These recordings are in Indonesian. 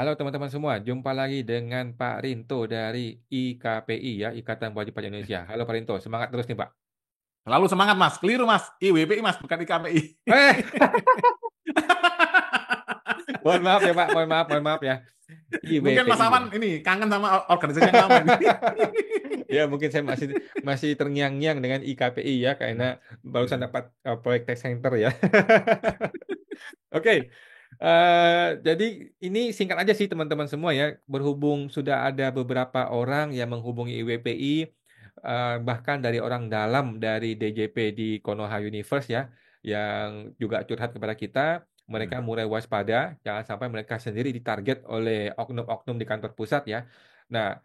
Halo teman-teman semua, jumpa lagi dengan Pak Rinto dari IKPI ya, Ikatan Wajib Pajak Indonesia. Halo Pak Rinto, semangat terus nih Pak. Selalu semangat Mas, keliru Mas, IWPI Mas, bukan IKPI. Eh, mohon maaf ya Pak, mohon maaf ya. Mungkin Mas IWPI ya. Awan ini kangen sama organisasi yang lama ini. Ya mungkin saya masih masih terngiang-ngiang dengan IKPI ya, karena barusan dapat proyek test center ya. Oke, jadi ini singkat aja sih teman-teman semua ya. Berhubung sudah ada beberapa orang yang menghubungi IWPI, bahkan dari orang dalam dari DJP di Konoha Universe ya, yang juga curhat kepada kita, mereka mulai waspada, jangan sampai mereka sendiri ditarget oleh oknum-oknum di kantor pusat ya. Nah,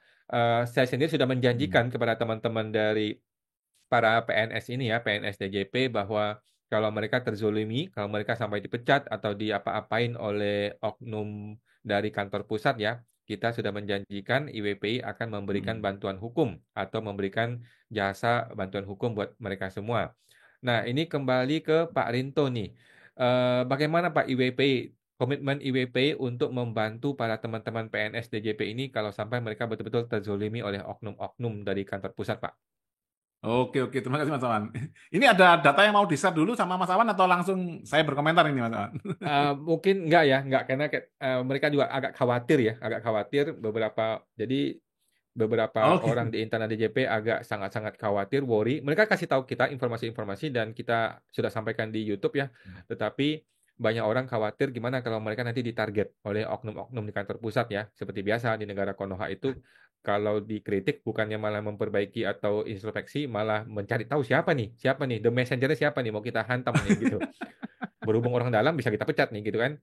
saya sendiri sudah menjanjikan kepada teman-teman dari para PNS ini ya, PNS DJP bahwa kalau mereka terzolimi, kalau mereka sampai dipecat atau diapa-apain oleh oknum dari kantor pusat ya, kita sudah menjanjikan IWPI akan memberikan bantuan hukum atau memberikan jasa bantuan hukum buat mereka semua. Nah, ini kembali ke Pak Rinto nih. Bagaimana Pak IWPI, komitmen IWPI untuk membantu para teman-teman PNS DJP ini kalau sampai mereka betul-betul terzolimi oleh oknum-oknum dari kantor pusat, Pak? Oke, terima kasih Mas Awan. Ini ada data yang mau di-share dulu sama Mas Awan atau langsung saya berkomentar ini Mas Awan? Mungkin enggak ya, enggak karena mereka juga agak khawatir ya, agak khawatir jadi beberapa Oke. orang di internal DJP agak sangat-sangat khawatir, worry. Mereka kasih tahu kita informasi-informasi dan kita sudah sampaikan di YouTube ya, tetapi banyak orang khawatir gimana kalau mereka nanti ditarget oleh oknum-oknum di kantor pusat ya, seperti biasa di negara Konoha itu. Kalau dikritik bukannya malah memperbaiki atau introspeksi, malah mencari tahu siapa nih, the messenger siapa nih, mau kita hantam nih gitu. Berhubung orang dalam bisa kita pecat nih gitu kan.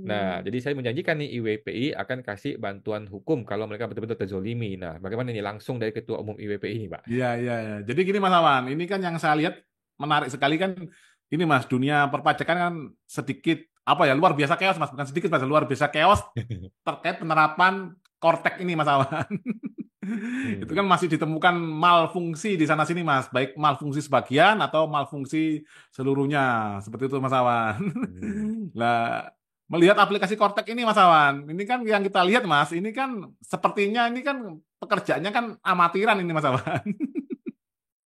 Nah, jadi saya menjanjikan nih IWPI akan kasih bantuan hukum kalau mereka betul-betul terzolimi. Nah, bagaimana nih langsung dari Ketua Umum IWPI ini, Pak? Iya. Jadi gini Mas Awan, ini kan yang saya lihat menarik sekali kan, ini Mas, dunia perpajakan kan sedikit, apa ya, luar biasa chaos Mas, bukan sedikit Mas, luar biasa chaos terkait penerapan Kortek ini Mas Awan. Itu Hmm. kan masih ditemukan malfungsi di sana sini Mas, baik malfungsi sebagian atau malfungsi seluruhnya, seperti itu Mas Awan. Hmm. Lah, melihat aplikasi Kortek ini Mas Awan, ini kan yang kita lihat Mas, ini kan sepertinya ini kan pekerjaannya kan amatiran ini Mas Awan.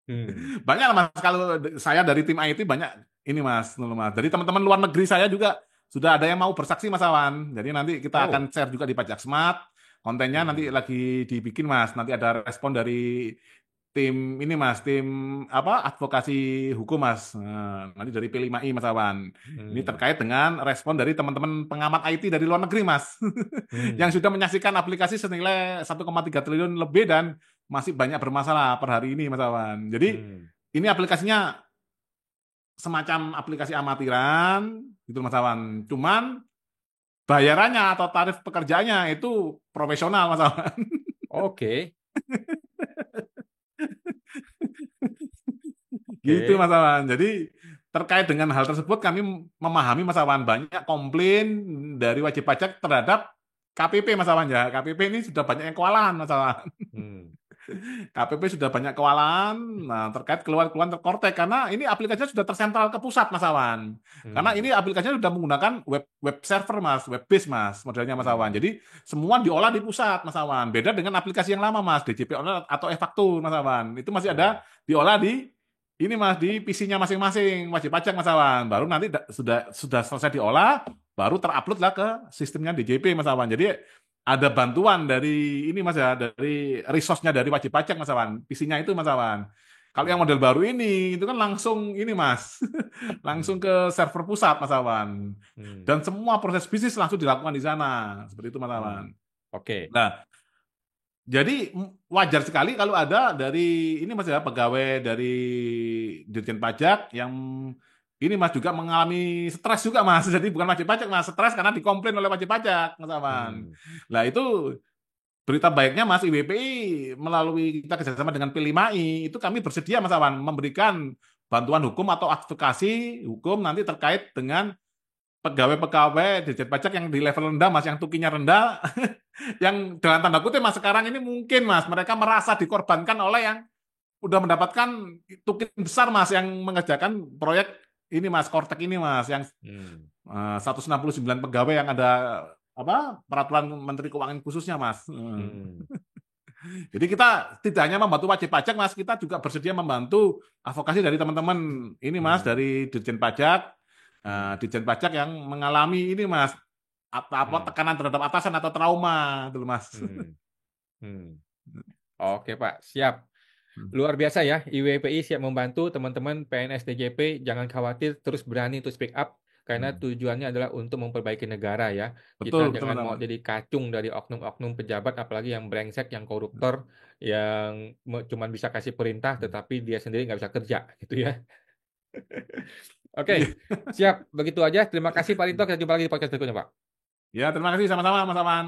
Hmm. Banyak lah, Mas, kalau saya dari tim IT banyak ini Mas, Nul, Mas. Dari teman-teman luar negeri saya juga sudah ada yang mau bersaksi Mas Awan. Jadi nanti kita Oh. akan share juga di Pajak Smart. Kontennya nanti Hmm. lagi dibikin Mas. Nanti ada respon dari tim ini Mas, tim apa advokasi hukum Mas. Nah, nanti dari P5I Mas Awan. Ini Hmm. terkait dengan respon dari teman-teman pengamat IT dari luar negeri Mas. Yang Hmm. sudah menyaksikan aplikasi senilai 1,3 triliun lebih dan masih banyak bermasalah per hari ini Mas Awan. Jadi Hmm. ini aplikasinya semacam aplikasi amatiran gitu Mas Awan. Cuman bayarannya atau tarif pekerjaannya itu profesional Mas Awan. Oke. Gitu Oke. Mas Awan. Jadi terkait dengan hal tersebut kami memahami Mas Awan banyak komplain dari wajib pajak terhadap KPP Mas Awan ya. KPP ini sudah banyak yang kewalahan Mas Awan. Hmm. KPP sudah banyak kewalahan nah, terkait keluar-keluaran terkortek karena ini aplikasinya sudah tersentral ke pusat Mas Awan. Karena ini Hmm. aplikasinya sudah menggunakan web server Mas, web base Mas modelnya Mas Awan. Hmm. Jadi semua diolah di pusat Mas Awan. Beda dengan aplikasi yang lama Mas, DJP Online atau e-faktur Mas Awan. Itu masih Hmm. ada diolah di ini Mas di PC-nya masing-masing wajib pajak Mas Awan. Baru nanti sudah selesai diolah, baru terupload lah ke sistemnya DJP Mas Awan. Jadi ada bantuan dari ini Mas ya, dari resource-nya dari wajib pajak Mas Awan. PC-nya itu Mas Awan. Kalau yang model baru ini itu kan langsung ini Mas, langsung Hmm. ke server pusat Mas Awan. Hmm. Dan semua proses bisnis langsung dilakukan di sana. Seperti itu Mas Awan. Hmm. Oke. Nah, jadi wajar sekali kalau ada dari ini Mas ya, pegawai dari Dirjen Pajak yang ini Mas juga mengalami stres juga Mas. Jadi bukan wajib pajak Mas, stres karena dikomplain oleh wajib pajak Mas Awan. Hmm. Lah itu berita baiknya Mas IWPI melalui kita kerjasama dengan P5I itu kami bersedia Mas Awan memberikan bantuan hukum atau advokasi hukum nanti terkait dengan pegawai-pegawai Dirjen Pajak yang di level rendah Mas, yang tukinya rendah, yang dengan tanda kutip Mas sekarang ini mungkin Mas mereka merasa dikorbankan oleh yang udah mendapatkan tukin besar Mas yang mengerjakan proyek ini Mas Kortek ini Mas yang Hmm. 169 pegawai yang ada peraturan Menteri Keuangan khususnya, Mas. Hmm. Jadi kita tidak hanya membantu wajib pajak, Mas, kita juga bersedia membantu advokasi dari teman-teman ini, Mas, Hmm. dari Dirjen Pajak, Hmm. Dirjen Pajak yang mengalami ini, Mas, Hmm. tekanan terhadap atasan atau trauma, gitu, Mas. Hmm. Hmm. Oke, Pak. Siap. Luar biasa ya, IWPI siap membantu teman-teman PNS DJP. Jangan khawatir, terus berani untuk speak up. Karena tujuannya adalah untuk memperbaiki negara ya. Betul, Kita betul, jangan mau Mas. jadi kacung dari oknum-oknum pejabat, apalagi yang brengsek, yang koruptor, yang cuma bisa kasih perintah, tetapi dia sendiri nggak bisa kerja, gitu ya. Oke, Iya. siap. Begitu aja. Terima kasih Pak Rinto. Kita jumpa lagi di podcast berikutnya, Pak. Ya, terima kasih sama-sama, Mas Aman.